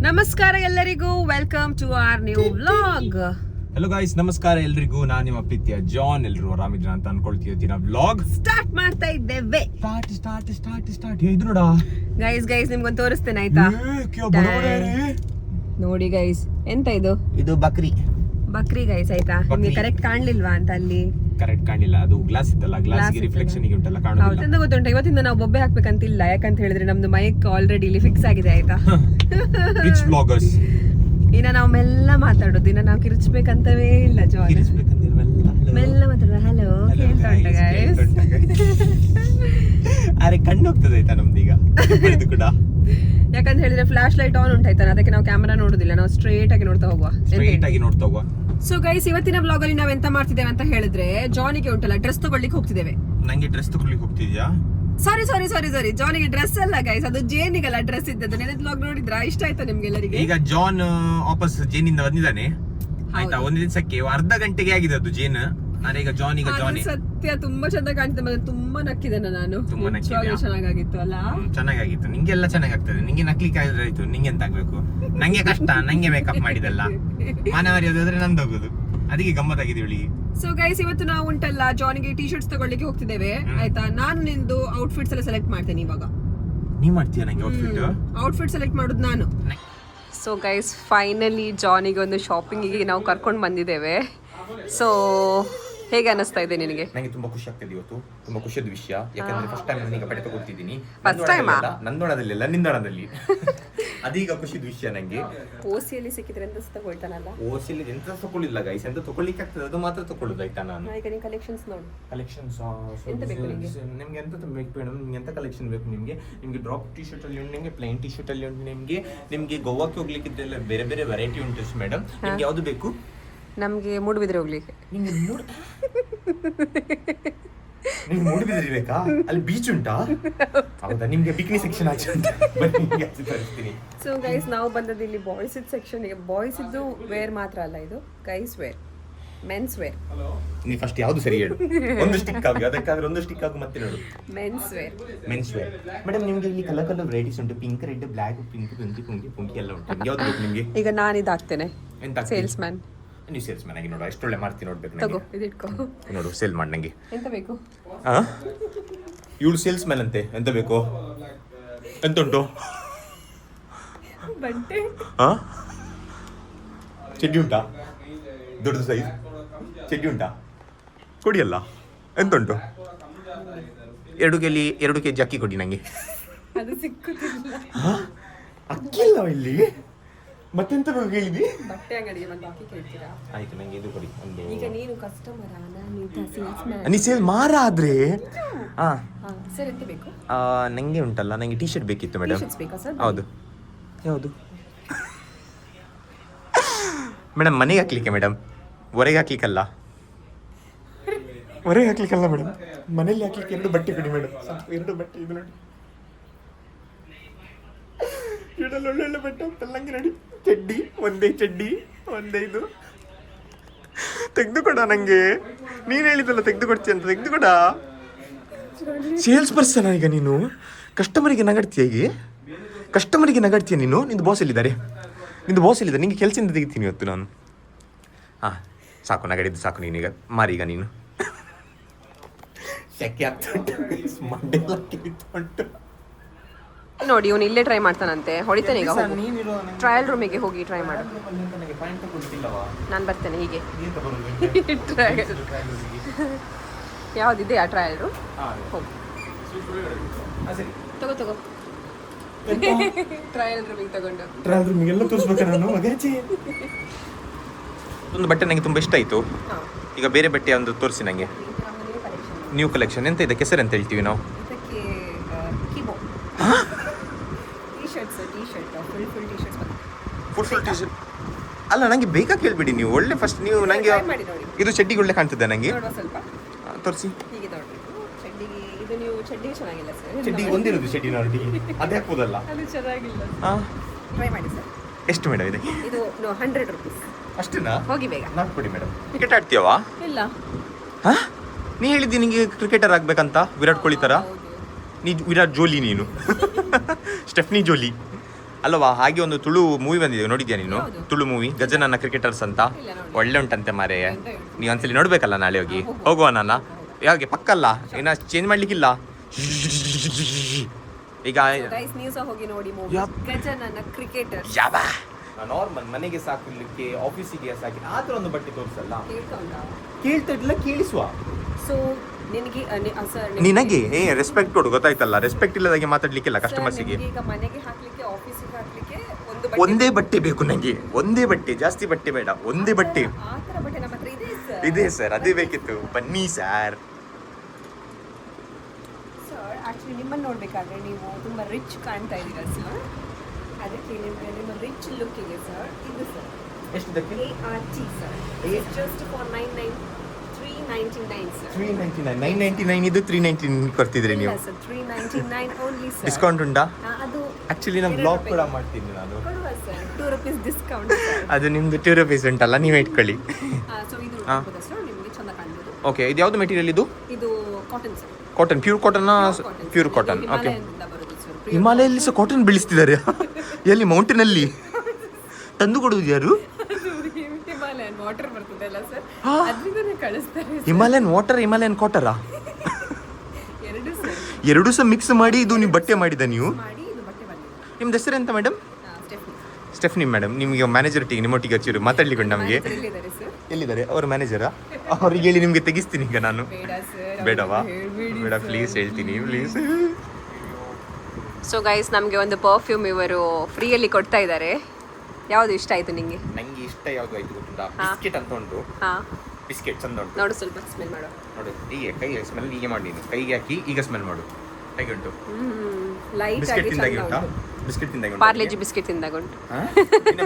ನಮಸ್ಕಾರ ಎಲ್ಲರಿಗೂ, welcome to our new vlog. Hello guys, ನಮಸ್ಕಾರ ಎಲ್ರಿಗೂ. ನಾನು ನಿಮ್ಮ ಪ್ರೀತಿಯ ಜಾನ್. ಎಲ್ರು ಆರಾಮಿದ್ರ ಅಂತ ಅನ್ಕೊಳ್ತೀವಿ. ವ್ಲಾಗ್ ಸ್ಟಾರ್ಟ್ ಮಾಡ್ತಾ ಇದ್ದೇವೆ. ಸ್ಟಾರ್ಟ್ ಇದು ನೋಡ ಗೈಸ್ ನಿಮ್ಗೊಂದು ತೋರಿಸ್ತೇನೆ ಆಯ್ತಾ. ನೋಡಿ ಗೈಸ್, ಎಂತ ಇದು ಬಕ್ರಿ ಗೈಸ್ ಆಯ್ತಾ. ನಿಮ್ಗೆ ಕರೆಕ್ಟ್ ಕಾಣ್ಲಿಲ್ವಾ ಅಂತ ಅಲ್ಲಿ ಕರೆಕ್ಟ್ ಕಾಣಿಲ್ಲ, ಅದು ಗ್ಲಾಸ್ ಇತ್ತಲ್ಲ, ಗ್ಲಾಸ್ ರಿಫ್ಲೆಕ್ಷನ್ ಗೆ ಉಂಟಲ್ಲ, ಕಾಣುದಿಲ್ಲ. ಎಂತ ಗೊತ್ತುಂಟ, ಇವತ್ತಿಂದ ನಾವು ಬೊಬ್ಬೆ ಹಾಕ್ಬೇಕಂತಿಲ್ಲ. ಯಾಕಂತ ಹೇಳಿದ್ರೆ ನಮ್ದು ಮೈಕ್ ಆಲ್ರೆಡಿ ಇಲ್ಲಿ ಫಿಕ್ಸ್ ಆಗಿದೆ ಆಯ್ತಾ. Rich bloggers. ಇನ್ನ ನಾವು ಮೆಲ್ಲ ಮಾತಾಡೋದು, ಇನ್ನ ನಾವು ಕಿರ್ಚ್ಬೇಕಂತವೇ ಇಲ್ಲ. ಜಾನ್ ಮೆಲ್ಲ ಮಾತಾಡುವ. ಹಲೋ, ಕೇಳ್ತಾ ಉಂಟ ಗೈಸ್? ಅರೆ ಕಣ್ಣು ಹೋಗ್ತದೆ ಆಯ್ತಾ ನಮ್ದೀಗ ಕೂಡ. ಯಾಕಂತ ಹೇಳಿದ್ರೆ ಫ್ಲಾಶ್ ಲೈಟ್ ಆನ್ ಉಂಟಾಯ್ತಾನ, ಅದಕ್ಕೆ ನಾವು ಕ್ಯಾಮೆರಾ ನೋಡುದಿಲ್ಲ, ನಾವು ಸ್ಟ್ರೇಟ್ ಆಗಿ ನೋಡ್ತಾ ಹೋಗುವ. ಸೊ ಗೈಸ್, ಇವತ್ತಿನ ಬ್ಲಾಗ್ ಅಲ್ಲಿ ನಾವ್ ಎಂತ ಮಾಡ್ತಿದ್ದೇವೆ ಅಂತ ಹೇಳಿದ್ರೆ, ಜಾನಿಗೆ ಉಂಟಲ್ಲ ಡ್ರೆಸ್ ತಗೊಳ್ಳಿಕ್ಕೆ ಹೋಗ್ತಿದ್ದೇವೆ. ನಂಗೆ ಡ್ರೆಸ್ ತಗೊಳ್ಳಿಕ್ಕೆ ಹೋಗ್ತಿದ್ಯಾ? ಸಾರಿ ಜಾನಿಗೆ ಡ್ರೆಸ್ ಅಲ್ಲ ಗೈಸ್, ಅದು ಜೇನಿಗಲ್ಲ ಡ್ರೆಸ್ ಇದ್ದದ್ದು. ನೆನೆ ಬ್ಲಾಗ್ ನೋಡಿದ್ರಾ? ಇಷ್ಟ ಆಯ್ತಾ ನಿಮ್ಗೆ ಎಲ್ಲರಿಗೆ? ಈಗ ಜಾನ್ ವಾಪಸ್ ಜೇನಿಂದ ಬಂದಿದ್ದಾನೆ ಆಯ್ತಾ. ಒಂದು ದಿವಸಕ್ಕೆ ಅರ್ಧ ಗಂಟೆಗೆ ಆಗಿದೆ ಅದು ಜೇನ್. ನಾನೀಗ ಜಾನಿ ಸತ್ಯ ತುಂಬಾ ಚೆನ್ನಾಗಿ ಕಾಣ್ತಿದ್ದೆ, ಮತ್ತೆ ತುಂಬಾ ನಕ್ಕಿದ್ದೇನೆ ನಾನು. ಚೆನ್ನಾಗಿತ್ತು ಅಲ್ಲ? ಚೆನ್ನಾಗಿತ್ತು. ನಿಂಗೆಲ್ಲ ಚೆನ್ನಾಗಾಗ್ತದೆ. ನಿಂಗೆ ನಕ್ಲಿಕ್ಕೆ ಆಯ್ತು, ನಿಂಗೆ ಎಂತ ಆಗ್ಬೇಕು? ನಂಗೆ ಕಷ್ಟ, ನಂಗೆ ಮೇಕಪ್ ಮಾಡಿದಲ್ಲ. ಮಾನವರಿ ಹೋದ್ರೆ ನಂದೋಗುದು, ಅದಕ್ಕೆ ಗಮ್ಮತ್ತಾಗಿದೆ ಇವಳಿಗೆ. ಸೊ ಗೈಸ್, ಇವತ್ತು ನಾವು ಉಂಟಲ್ಲ ಜಾನಿಗೆ ಟಿ ಶರ್ಟ್ಸ್ ತಗೊಳ್ಳಿಕ್ಕೆ ಹೋಗ್ತಿದ್ದೇವೆ ಆಯ್ತಾ. ನಾನು ನಿಂದು ಔಟ್ಫಿಟ್ಸ್ ಎಲ್ಲ ಸೆಲೆಕ್ಟ್ ಮಾಡ್ತೇನೆ ಇವಾಗ. ನೀವ್ ಮಾಡ್ತೀಯ ನಂಗೆ ಔಟ್ಫಿಟ್ ಸೆಲೆಕ್ಟ್ ಮಾಡುದು ನಾನು. ಸೊ ಗೈಸ್, ಫೈನಲಿ ಜಾನಿಗೆ ಒಂದು ಶಾಪಿಂಗಿಗೆ ನಾವು ಕರ್ಕೊಂಡು ಬಂದಿದ್ದೇವೆ. ಸೊ ಹೇಗೆ ಅನಿಸ್ತಾ ಇದೆ ನಿನಗೆ? ನನಗೆ ತುಂಬಾ ಖುಷಿ ಆಗ್ತದೆ ಇವತ್ತು, ತುಂಬಾ ಖುಷಿಯಾದ ವಿಷಯ. ಯಾಕಂದ್ರೆ ಫಸ್ಟ್ ಟೈಮ್ ನನಗೆ ಬಟ್ಟೆ ತಗೊಳ್ತಿದ್ದೀನಿ. ನಂದೋಣದಲ್ಲಿ ಅಲ್ಲ, ನಿಂದೋಣದಲ್ಲಿ. ಅದೀಗ ಖುಷಿದ ವಿಷಯ ನಂಗೆ. ಓಸಿಯಲ್ಲಿ ಸಿಕ್ಕಿದ್ರೆ ಎಂತ ತಗೊಳ್ತಾನಲ್ಲ. ಓಸಿಯಲ್ಲಿ ಎಂತ ತಗೊಳ್ಳಿಲ್ಲ ಗೈಸ್, ಎಂತ ತಗೊಳ್ಳಿಕ್ಕೆ ಆಗ್ತದೆ ಅದು ಮಾತ್ರ ತಗೊಳ್ಳುದು ಆಯ್ತಾ. ನಾನು ಈಗ ನೀನು ಕಲೆಕ್ಷನ್ಸ್ ನೋಡು. ಕಲೆಕ್ಷನ್ಸ್ ಎಂತ ಬೇಕು ನಿಮಗೆ? ನಿಮ್ಗೆ ಎಂತ ಬೇಕು ಮೇಡಮ್? ನಿಮ್ಗೆ ಎಂತ ಕಲೆಕ್ಷನ್ ಬೇಕು ನಿಮ್ಗೆ? ನಿಮ್ಗೆ ಡ್ರಾಪ್ ಟಿ ಶರ್ಟ್ ಅಲ್ಲಿ ಉಂಟು, ನಿಮ್ಗೆ ಪ್ಲೈನ್ ಟಿ ಶರ್ಟ್ ಅಲ್ಲಿ ಉಂಟು, ನಿಮ್ಗೆ ಗೋವಾಕ್ಕೆ ಹೋಗ್ಲಿಕ್ಕಿದ್ದೆಲ್ಲ ಬೇರೆ ಬೇರೆ ವೆರೈಟಿ ಉಂಟು ಮೇಡಮ್. ನಿಮ್ಗೆ ಯಾವ್ದು ಬೇಕು? ನಮ್ಗೆ ಮೂಡುಬಿದ್ರೆ ಹೋಗ್ಲಿಕ್ಕೆ. ನಿಮ್ಗೆ ಮೂಡುಬಿದ್ರೆ ಬೇಕಾ? ಅಲ್ಲಿ ಬೀಚ್ ಉಂಟಾ? ಹೌದಾ? ನಿಮ್ಗೆ ಬಿಕಿನಿ ಸೆಕ್ಷನ್ ತರಿಸ್ತೀನಿ. ಸೊ ಗೈಸ್, ನಾವು ಬಂದದ್ದು ಇಲ್ಲಿ ಬಾಯ್ಸ್ ಸೆಕ್ಷನ್. ಬಾಯ್ಸ್ ಇದ್ದು ವೇರ್ ಮಾತ್ರ ಅಲ್ಲ, ಇದು ಗೈಸ್ ವೇರ್, ಮೆನ್ಸ್ ವೇರ್. ನೀ ಫಸ್ಟ್ ಯಾವ್ದು ಸರಿ ಹೇಳು. ಒಂದು ಸ್ಟಿಕ್ ಆಗಿ, ಅದಕ್ಕಾದ್ರೆ ಒಂದು ಸ್ಟಿಕ್ ಆಗಿ ಮತ್ತೆ ನೋಡು. ಮೆನ್ಸ್ ವೇರ್ ಮೇಡಮ್, ನಿಮ್ಗೆ ಇಲ್ಲಿ ಕಲರ್ ವೆರೈಟೀಸ್ ಉಂಟು. ಪಿಂಕ್, ರೆಡ್, ಬ್ಲಾಕ್, ಪಿಂಕ್, ಪುಂಕಿ ಎಲ್ಲ ಉಂಟು. ಯಾವ್ದು ಬೇಕು ನಿಮ್ಗೆ? ಈಗ ನಾನು ಇದಾಗ್ತೇನೆ ಸೇಲ್ಸ್ ಮ್ಯಾನ್. ನೀವು ಸೇಲ್ಸ್ ಮ್ಯಾನ್ ಆಗಿ ನೋಡು, ಅಷ್ಟೊಳ್ಳೆ ಮಾಡ್ತೀನಿ. ನೋಡ್ಬೇಕು ತಗೋ, ಇದಿಟ್ಕೋ ನೋಡು. ಸೇಲ್ ಮಾಡಿ ನಂಗೆ ಎಂತ ಬೇಕು? ಇವಳು ಸೇಲ್ಸ್ ಮ್ಯಾನ್ ಅಂತೆ. ಎಂತ ಬೇಕು? ಎಂತ ಉಂಟು? ಬಟ್ಟೆ. ಚಡ್ಡಿ ಉಂಟಾ? ದೊಡ್ಡ ಸೈಜ್ ಚಡ್ಡಿ ಉಂಟಾ? ಕೊಡಿಯಲ್ಲ. ಎಂತ ಉಂಟು? 2 ಕೆಜಿ ಅಕ್ಕಿ ಕೊಡಿ ನಂಗೆ. ಅದು ಸಿಕ್ಕುತ್ತಿಲ್ಲ. ಅಕ್ಕಿ ಇಲ್ಲ ಇಲ್ಲಿ. ಮತ್ತೆಂತ ಬೇಕು ಹೇಳಿದ್ವಿ? ಬಟ್ಟೆ ಅಂಗಡಿಗೆ ಬಂದು ಅಕ್ಕಿ ಕೇಳ್ತೀರಾ? ಆಯ್ತು, ನಂಗೆ ಇದು ಕೊಡಿ. ಈಗ ನೀನು ಕಸ್ಟಮರ್, ನಾನು ಸೇಲ್ಸ್ ಮ್ಯಾನ್. ನೀ ಸೇಲ್ ಮಾರ ಆದ್ರೆ ಸರ್, ಎಂತ ಬೇಕು? ನಂಗೆ ಉಂಟಲ್ಲ, ನಂಗೆ ಟಿ ಶರ್ಟ್ ಬೇಕಿತ್ತು ಮೇಡಮ್. ಹೌದು. ಯಾವುದು ಮೇಡಮ್? ಮನೆಗೆ ಹಾಕ್ಲಿಕ್ಕೆ ಮೇಡಮ್, ಹೊರಗೆ ಹಾಕ್ಲಿಕ್ಕಲ್ಲ. ಹೊರಗೆ ಹಾಕ್ಲಿಕ್ಕಲ್ಲ ಮೇಡಮ್, ಮನೇಲಿ ಹಾಕ್ಲಿಕ್ಕೆ 2 ಬಟ್ಟೆ ಕೊಡಿ ಮೇಡಮ್. 2 ಬಟ್ಟೆ ಇದು ನೋಡಿ, ಇದರಲ್ಲಿ ಒಳ್ಳೊಳ್ಳೆ ಬಟ್ಟೆ ಉಂಟಲ್ಲ ನಂಗೆ ನೋಡಿ. ಚಡ್ಡಿ ಒಂದೇ ಇದು ತೆಗೆದುಕೊಡ ನಂಗೆ. ನೀನು ಹೇಳಿದಲ್ಲ ತೆಗೆದುಕೊಡ್ತೀಯ ಅಂತ, ತೆಗೆದುಕೊಡ. ಸೇಲ್ಸ್ ಪರ್ಸನ್ ಈಗ ನೀನು. ಕಸ್ಟಮರಿಗೆ ನಗಾಡ್ತೀಯ ನೀನು. ನಿಂದು ಬಾಸ್ ಎಲ್ಲಿದ್ದಾರೆ? ನಿಂಗೆ ಕೆಲಸದಿಂದ ತೆಗಿತೀನಿ ಇವತ್ತು ನಾನು. ಸಾಕು, ನಗಡಿದ್ದು ಸಾಕು. ನೀನೀಗ ಮಾರೀಗ ನೀನು. ಸೆಕೆ ಆಗ್ತುಂಟು. ನೋಡಿ, ಇವನು ಇಲ್ಲೇ ಟ್ರೈ ಮಾಡ್ತಾನಂತೆ. ಹೊಡಿತಾನೆ ಈಗ. ಟ್ರಯಲ್ ರೂಮಿಗೆ ಹೋಗಿ ಟ್ರೈ ಮಾಡು. ನಾನು ಬರ್ತೇನೆ ಹೀಗೆ. ಯಾವ್ದಿದೆಯಾ ಟ್ರಯಲ್ ರೂಮ್? ಹೋಗು, ತಗೋ. ಟ್ರಯಲ್ ರೂಮಿಗೆಲ್ಲ ತೋರಿಸ್ಬೇಕು ನಾನು. ಒಂದು ಬಟ್ಟೆ ನನಗೆ ತುಂಬ ಇಷ್ಟ ಆಯಿತು. ಈಗ ಬೇರೆ ಬಟ್ಟೆ ಒಂದು ತೋರಿಸಿ ನನಗೆ. New collection. ಎಂತ ಇದಕ್ಕೆ ಹೆಸರು ಅಂತ ಹೇಳ್ತೀವಿ ನಾವು? ಫುಲ್ ಟಿ ಶರ್ಟ್ ಅಲ್ಲ, ನಂಗೆ ಬೇಕಾ ಕೇಳ್ಬಿಡಿ ನೀವು. ಒಳ್ಳೆ ಫಸ್ಟ್ ನೀವು ನಂಗೆ ಇದು ಚಡ್ಡಿಗೆ ಒಳ್ಳೆ ಕಾಣ್ತದೆ ನಂಗೆ. ತೋರಿಸಿ. ಚಡ್ಡಿ ಒಂದಿರೋದು ಚಡ್ಡಿ ನೋಡಿ, ಅದೇ ಹಾಕ್ಬೋದಲ್ಲ? ಎಷ್ಟು ಮೇಡಮ್ ಇದೆ? ಇದು 100 ರೂಪೀಸ್. ಅಷ್ಟೇನಾ? ಹೋಗಿ ಬೇಗ. ನಾಲ್ಕು ಕೊಡಿ ಮೇಡಮ್. ಕ್ರಿಕೆಟ್ ಆಡ್ತೀಯವಾ? ಇಲ್ಲ. ನೀ ಹೇಳಿದ್ದಿ ನಿಂಗೆ ಕ್ರಿಕೆಟರ್ ಆಗ್ಬೇಕಂತ, ವಿರಾಟ್ ಕೊಹ್ಲಿ ತರ. ನೀ ವಿರಾಟ್ ಜೋಲಿ, ನೀನು ಸ್ಟೆಫ್ನಿ ಜೋಲಿ. ಅಲ್ವಾ ಹಾಗೆ ಒಂದು ತುಳು ಮೂವಿ ಬಂದಿದೆ, ನೋಡಿದ್ಯಾ ನೀನು? ಯಾವ್ದು? ತುಳು ಮೂವಿ ಗಜನನ್ನ ಕ್ರಿಕೆಟರ್ಸ್ ಅಂತ. ಇಲ್ಲ, ನೋಡಿಲ್ಲ. ಒಳ್ಳೆ ಉಂಟಂತೆ ಮಾರೆ, ಎಂತ ಹೇಳು? ನೀವು ಒಂದ್ಸಲಿ ನೋಡ್ಬೇಕಲ್ಲ ನಾಳೆ ಹೋಗಿ. ಹೋಗುವ ನಾನ ಯಾಕೆ ಪಕ್ಕಲ್ಲ, ಇನ್ನ ಚೇಂಜ್ ಮಾಡ್ಲಿಕ್ಕಿಲ್ಲ ಈಗ. ಗೈಸ್ ನೀವು ಸಹ ಹೋಗಿ ನೋಡಿ ಮೂವಿ ಗಜನನ ಕ್ರಿಕೆಟರ್. ನಾರ್ಮಲ್ ಮನೆಗೆ ಸಾಕಲಿಕ್ಕೆ, ಆಫೀಸಿಗೆ ಸಾಕಿ ಆ ಥರ ಒಂದು ಬಟ್ಟೆ ತೋರಿಸಲ್ಲ, ಕೇಳ್ಕೊಂಡ ಕೇಳ್ತಾ ಇಡ್ಲ ಕೇಳಿಸುವ. ಸೊ ನಿನಗೆ ಸರ್ ನಿನಗೆ ರೆಸ್ಪೆಕ್ಟ್ ಕೊಡು, ಗೊತ್ತಾಯ್ತಲ್ಲ? ರೆಸ್ಪೆಕ್ಟ್ ಇಲ್ಲದಾಗೆ ಮಾತಾಡ್ಲಿಕ್ಕಿಲ್ಲ ಕಸ್ಟಮರ್ಸಿಗೆ. ಈಗ ಮನೆಗೆ ಹಾಕ್ಲಿಕ್ಕೆ ಆಫೀಸಿಗೆ ಹಾಕ್ಲಿಕ್ಕೆ ಒಂದೇ ಬಟ್ಟೆ ಬೇಕು ನಂಗೆ, ಒಂದೇ ಬಟ್ಟೆ, ಜಾಸ್ತಿ ಬಟ್ಟೆ ಬೇಡ, ಒಂದೇ ಬಟ್ಟೆ. ಆ ಥರ ಬಟ್ಟೆ ನಮ್ಮ ಹತ್ರ ಇದೆ ಸರ್. ಇದೆ ಸರ್, ಅದೇ ಬೇಕಿತ್ತು, ಬನ್ನಿ ಸರ್. ಸರ್ ಆಕ್ಚುಲಿ ನಿಮ್ಮನ್ನು ನೋಡ್ಬೇಕಾದ್ರೆ ನೀವು ತುಂಬಾ ರಿಚ್ ಕಾಣ್ತಾ ಇದ್ದೀರಾ ಸರ್, ಅದಕ್ಕೆ ನಿಮ್ಮ ರಿಚ್ ಲುಕ್ಕಿಗೆ ಸರ್ ಇದು ಸರ್ ಎಷ್ಟಕ್ಕೆ? ART sir, just for 399 sir. 399 999 ಇದು 399 ಕೊಡ್ತಿದ್ರಿ ನೀವು? Sir 399 only sir. ಡಿಸ್ಕೌಂಟ್ ಉಂಟಾ? ಅದು ಆಕ್ಚುಲಿ ನಾನು ಬ್ಲಾಗ್ ಕೂಡ ಮಾಡ್ತೀನಿ ನಾನು. ಕೊಡುವ ಸರ್, 2 rupees ಡಿಸ್ಕೌಂಟ್ ಸರ್. ಅದು ನಿಮ್ದು 2 rupees ಉಂಟಲ್ಲ, ನೀವು ಇಟ್ಕೊಳ್ಳಿ. ಸೊ ಇದು ಸರ್ ನಿಮಗೆ ಚಂದ ಕಾಣ್ಬೋದು. ಓಕೆ, ಇದು ಯಾವ್ದು ಮೆಟೀರಿಯಲ್? ಇದು ಇದು cotton sir. Cotton, pure cotton. Pure cotton. Okay, ಹಿಮಾಲಯದಿಂದ ಬರೋದು ಸರ್. ಹಿಮಾಲಯಲ್ಲಿ ಸಹ ಕಾಟನ್ ಬೆಳೆಸ್ತಿದ್ದಾರೆ. ಎಲ್ಲಿ? ಮೌಂಟೇನ್ ಅಲ್ಲಿ ತಂದು ಕೊಡುವುದು ಯಾರು? ಹಿಮಾಲಯನ್ ವಾಟರ್ ಬರ್ತದೆ ಅಲ್ಲ ಸರ್, ಅದರಿಂದನೇ ಕಳಿಸ್ತಾರೆ. ಹಿಮಾಲಯನ್ ವಾಟರ್, ಹಿಮಾಲಯನ್ ಕಾಟರಾ? ಎರಡು ಸರ್ ಎರಡೂ ಸಹ ಮಿಕ್ಸ್ ಮಾಡಿ ಇದು ನೀವು ಬಟ್ಟೆ ಮಾಡಿದ ನೀವು? ಮಾಡಿ ಇದು ಬಟ್ಟೆ ಬಂದಿದೆ. ನಿಮ್ದು ಹೆಸರು ಎಂತ ಮೇಡಮ್? ಸ್ಟೆಫ್ನಿ. ಸ್ಟೆಫ್ನಿ ಮೇಡಮ್. ನಿಮಗೆ ಮ್ಯಾನೇಜರ್ ಒಟ್ಟಿಗೆ ನಿಮ್ಮೊಟ್ಟಿಗೆ ಹಚ್ಚಿರು ಮಾತಾಡ್ಲಿಕ್ಕೆ ನಮಗೆ. ಎಲ್ಲಿದ್ದಾರೆ ಸರ್? ಎಲ್ಲಿದ್ದಾರೆ ಅವ್ರ ಮ್ಯಾನೇಜರಾ? ಅವ್ರಿಗೆ ಹೇಳಿ ನಿಮಗೆ ತೆಗಿಸ್ತೀನಿ ಈಗ ನಾನು. ಬೇಡ ಸರ್. ಬೇಡವಾ? ಬೇಡ ಪ್ಲೀಸ್, ಹೇಳ್ತೀನಿ ಪ್ಲೀಸ್. ಸೊ ಗೈಸ್ ನಮಗೆ ಒಂದು ಪರ್ಫ್ಯೂಮ್ ಇವರು ಫ್ರೀಯಲ್ಲಿ ಕೊಡ್ತಾ ಇದ್ದಾರೆ. ಯಾವುದು ಇಷ್ಟ ಆಯ್ತು ನಿಮಗೆ? ನಂಗೆ ಇಷ್ಟ ಯಾವುದು ಆಯ್ತು ಗೊತ್ತುಂಟಾ? ಬಿಸ್ಕೆಟ್ ಅಂತ ಉಂಟು. ಹಾ, ಬಿಸ್ಕೆಟ್ ಚಂದ ಉಂಟು. ನೋಡು ಸ್ವಲ್ಪ ಸ್ಮೆಲ್ ಮಾಡು. ನೋಡು, ಹೀಗೆ ಕೈಗೆ ಸ್ಮೆಲ್ ಹೀಗೆ ಮಾಡಿ, ನೀನು ಕೈಗೆ ಹಾಕಿ ಈಗ ಸ್ಮೆಲ್ ಮಾಡು. ಹೇಗೆ ಉಂಟು? ಲೈಟ್ ಬಿಸ್ಕೆಟ್ ಆಗಿ ತಿಂದಾಗೆ ಚಂದ ಉಂಟಾ? ಉಂಟು. ಬಿಸ್ಕೆಟ್ ತಿಂದಾಗೆ ಪಾರ್ಲೆಜಿ ಬಿಸ್ಕೆಟ್ ತಿಂದಾಗ ಉಂಟು.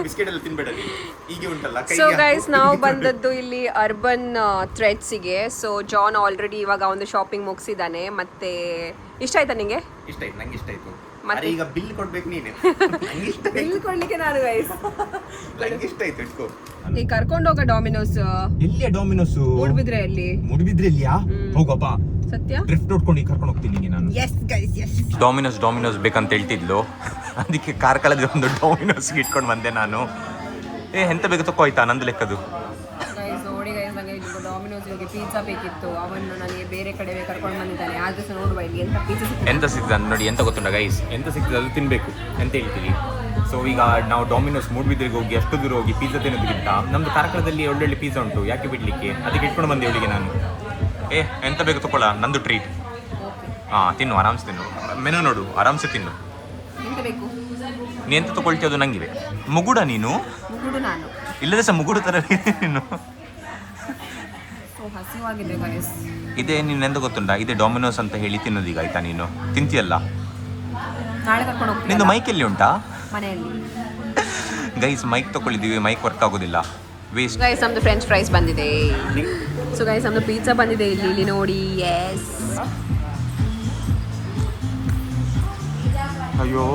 ಬಿಸ್ಕೆಟ್ ಎಲ್ಲ ತಿನ್ಬೇಡ ನೀನು. ಹೀಗೆ ಉಂಟಲ್ಲ ಸೊ ಗೈಸ್ ನಾವು ಬಂದದ್ದು ಇಲ್ಲಿ ಅರ್ಬನ್ ಥ್ರೆಡ್ಸಿಗೆ. ಸೊ ಜಾನ್ ಆಲ್ರೆಡಿ ಇವಾಗ ಒಂದು ಶಾಪಿಂಗ್ ಮುಗಿಸಿದ್ದಾನೆ. ಮತ್ತೆ ಇಷ್ಟ ಆಯ್ತಾ ನಿಂಗೆ? ಇಷ್ಟ ಆಯ್ತು, ನಂಗೆ ಇಷ್ಟ ಆಯ್ತು. ಮತ್ತೆ? ಅರೆ ಈಗ ಬಿಲ್ ಕೊಡ್ಬೇಕು ನೀನೆ. ನಂಗೆ ಇಷ್ಟ ಆಯ್ತು, ಬಿಲ್ ಕೊಡ್ಲಿಕ್ಕೆ ನಾನು ಗೈಸ್ ನಂಗೆ ಇಷ್ಟ ಆಯ್ತು. ಇಟ್ಕೋ. ಈ ಕರ್ಕೊಂಡು ಹೋಗೋ ಡಾಮಿನೋಸ್ ಎಲ್ಲಿಯ ಡಾಮಿನೋಸ್? ಮೂಡ್ಬಿದ್ರೆ ಅಲ್ಲಿ. ಮೂಡ್ಬಿದ್ರೆ ಇಲ್ಲಿಯಾ? ಹೋಗಪ್ಪ, ಸತ್ಯ ಡ್ರಿಫ್ಟ್ ನೋಡ್ಕೊಂಡು ಕರ್ಕೊಂಡು ಹೋಗ್ತೀನಿ ನಿಂಗೆ ನಾನು. Yes guys S. ಡಾಮಿನೋಸ್ ಬೇಕಂತ ಹೇಳ್ತಿದ್ಲು, ಅದಕ್ಕೆ ಕಾರ್ ಕಳೆದ ಒಂದು ಡಾಮಿನೋಸ್ಗೆ ಇಟ್ಕೊಂಡು ಬಂದೆ ನಾನು. ಎಂತ ಬೇಕು ತಕೋ ಆಯ್ತಾ ನಂದು ಲೆಕ್ಕದು. ಗೈಸ್ ನೋಡಿ ಗೈಸ್, ನನಗೆ ಇದು ಡಾಮಿನೋಸ್ಗೆ ಪಿಜ್ಜಾ ಬೇಕಿತ್ತು. ಅವನು ನನಗೆ ಬೇರೆ ಕಡೆ ಕರ್ಕೊಂಡು ಬಂದಿದ್ದಾನೆ. ಆದ್ರೆ ಸಹ ನೋಡುವ ಇಲ್ಲಿ ಎಂತ ಪಿಜ್ಜಾ ಎಂತ ಸಿಗ್ತದೆ ನೋಡಿ. ಎಂತ ಗೊತ್ತುಂಟ ಗೈಸ್, ಎಂತ ಸಿಗ್ತದೆ ಅದು ತಿನ್ಬೇಕು ಅಂತ ಹೇಳ್ತೀವಿ. ಸೊ ಈಗ ನಾವು ಡಾಮಿನೋಸ್ ಮೂಡ್ಬಿದ್ರಿಗೆ ಹೋಗಿ ಅಷ್ಟು ದೂರ ಹೋಗಿ ಪಿಜ್ಜಾ ತಿನ್ನೋದಕ್ಕಿಂತ ನಮ್ದು ಕಾರ್ಕಳದಲ್ಲಿ ಒಳ್ಳೊಳ್ಳೆ ಪಿಜ್ಜಾ ಉಂಟು, ಯಾಕೆ ಬಿಡ್ಲಿಕ್ಕೆ? ಅದಕ್ಕೆ ಇಟ್ಕೊಂಡು ಬಂದೆ ಇವಳಿಗೆ ನಾನು. ಎಂತ ಬೇಕು ತಗೊಳ್ಳ, ನಂದು ಟ್ರೀಟ್. ತಿನ್ನು, ಆರಾಮ್ಸೆ ತಿನ್ನು. ಮೆನು ನೋಡು, ಆರಾಮ್ಸೆ ತಿನ್ನು. ಎಂತ ಬೇಕು? ನೀ ಎಂತ ತಗೊಳ್ತೀಯ ಅದು ನಂಗಿವೆ. ಮುಗುಡ ನೀನು? ಮುಗುಡು ನಾನು. ಇಲ್ಲದೆ ಸಹ ಮುಗುಡು ಥರ ನೀನು. ಸೊ ಹಸಿವಾಗಿದೆ ಗೈಸ್. ಇದೇ ನೀನು ಎಂತ ಗೊತ್ತುಂಟ, ಇದೇ ಡಾಮಿನೋಸ್ ಅಂತ ಹೇಳಿ ತಿನ್ನೋದೀಗ ಆಯ್ತಾ? ನೀನು ತಿಂತೀಯಲ್ಲ. ನಾಳೆ ಕರ್ಕೊಂಡು ಹೋಗ್ತೀನಿ. ನಿಂದು ಮೈಕ್ ಎಲ್ಲಿ ಉಂಟಾ? ಮನೆಯಲ್ಲಿ. ಗೈಸ್ ಮೈಕ್ ತಗೊಳ್ಳಿದ್ದೀವಿ, ಮೈಕ್ ವರ್ಕ್ ಆಗೋದಿಲ್ಲ, ವೇಸ್ಟ್. ಗೈಸ್ ನಮ್ದು ಫ್ರೆಂಚ್ ಫ್ರೈಸ್ ಬಂದಿದೆ. ಸೊ ಗೈಸ್ ನಮ್ದು ಪಿಜ್ಜಾ ಬಂದಿದೆ ಇಲ್ಲಿ ನೋಡಿ. ಎಸ್. ಅಯ್ಯೋ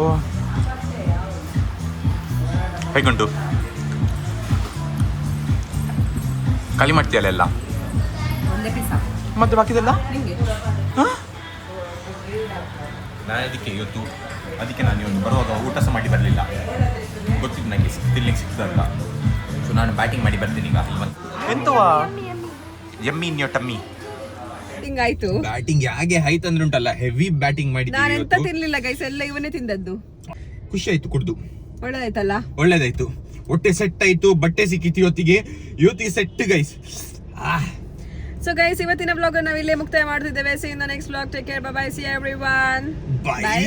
ಹೇಗುಂಟು? ಖಾಲಿ ಮಾಡ್ತೀಯಲ್ಲ ಎಲ್ಲ? ಒಂದೇ ಪಿಜ್ಜಾ ಮತ್ತೆ ಬಾಕಿದೆಲ್ಲ ನಿಂಗೆ? ನಾನು ಅದಕ್ಕೆ ನಾನು ಇವತ್ತು ಬರುವಾಗ ಊಟ ಸಹ ಮಾಡಿ ಬರಲಿಲ್ಲ. ಗೊತ್ತಿತ್ತು ನನಗೆ ತಿನ್ಲಿಕ್ಕೆ ಸಿಗ್ತದಂತ. ಸೊ ನಾನು ಬ್ಯಾಟಿಂಗ್ ಮಾಡಿ ಬರ್ತೀನಿ ಈಗ. ಎಂತವಾ ಎಮ್ಮಿ ಇನ್ ಯೋರ್ ಟಮ್ಮಿ. ಹಿಂಗಾಯ್ತು. ಬ್ಯಾಟಿಂಗ್ ಹೇಗೆ ಆಯ್ತು ಅಂದ್ರೆ ಉಂಟಲ್ಲ, ಹೆವಿ ಬ್ಯಾಟಿಂಗ್ ಮಾಡಿ. ನಾನು ಎಂತ ತಿನ್ಲಿಲ್ಲ ಗೈಸ್, ಎಲ್ಲ ಇವನೇ ತಿಂದದ್ದು. ಖುಷಿ ಆಯ್ತು ಕುಡ್ದು. ಒಳ್ಳೆದಾಯ್ತಲ್ಲ? ಒಳ್ಳೇದಾಯ್ತು, ಹೊಟ್ಟೆ ಸೆಟ್ ಆಯ್ತು, ಬಟ್ಟೆ ಸಿಕ್ಕಿತ್ತು ಇವತ್ತಿಗೆ ಸೆಟ್ ಗೈಸ್. ಸೊ ಗೈಸ್ ಇವತ್ತಿನ ವ್ಲಾಗ್ ನಾವು ಇಲ್ಲೇ ಮುಕ್ತಾಯ ಮಾಡ್ತಿದ್ದೇವೆ. C in the next vlog. Take care, bye bye, C everyone. Bye.